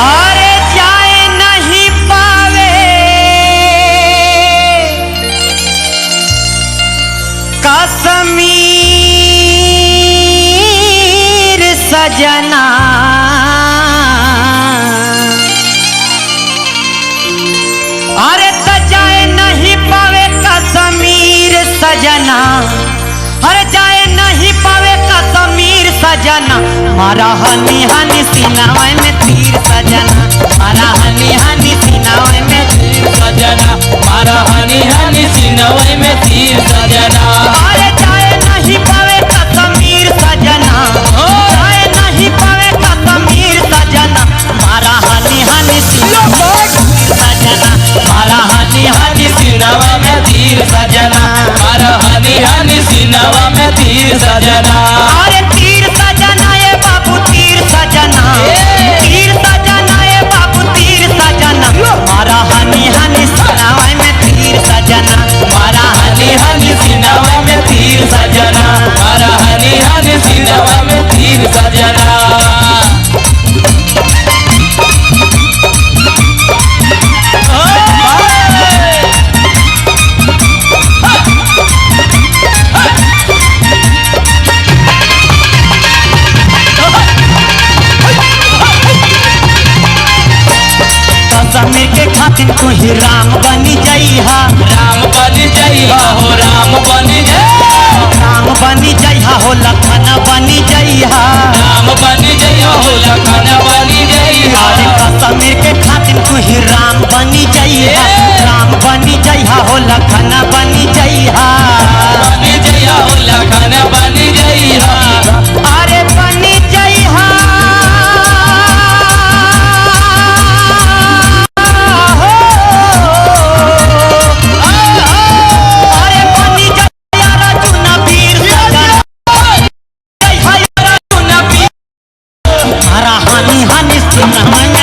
अरे जाए नहीं पावे कश्मीर सजना, अरे त जाए नहीं पावे कश्मीर सजना, अरे जाए नहीं पावे कश्मीर सजना, मारा हनी हनी सीनावा में तीर सजना, मारा हनी हनी सीनावा में तीर सजना, मारा हनी हनी सीनावा में तीर सजना। अरे जाए नहीं पावे कश्मीर सजना, जाए नहीं पावे कश्मीर सजना, मारा हनी हनी सीनावा सजना, मारा हनी हनी सीनावा में तीर सजना, मारा हनी हनी सीनावा में तीर सजना। अरे तीर सजना ये बाबू तीर सजना, तीर सजना ये बाबू तीर सजना, मारा हनी हनी सीनावा में तीर सजना, मारा हनी हनी सीनावा में तीर सजना, मारा हनी हनी सीनावा में तीर सजना। कश्मीर के खातिर तू ही राम बनी जइहा, राम बनी जइहा हो, राम बनी जइहा, राम बनी जइहा हो, लखन बनी जइहा, राम बनी जइहा हो, लखन बनी जइहा। अरे कश्मीर के खातिर तू ही राम बनी जइहा, राम बनी जइहा हो, लखन बनी जइहा, बनी जइहा हो, लखन बनी जइहा। अरे बनी जइहा हो, अरे बनी जइहा अर्जुन वीर सजना, जइहा अर्जुन वीर, मारा हनी हनी सीनावा में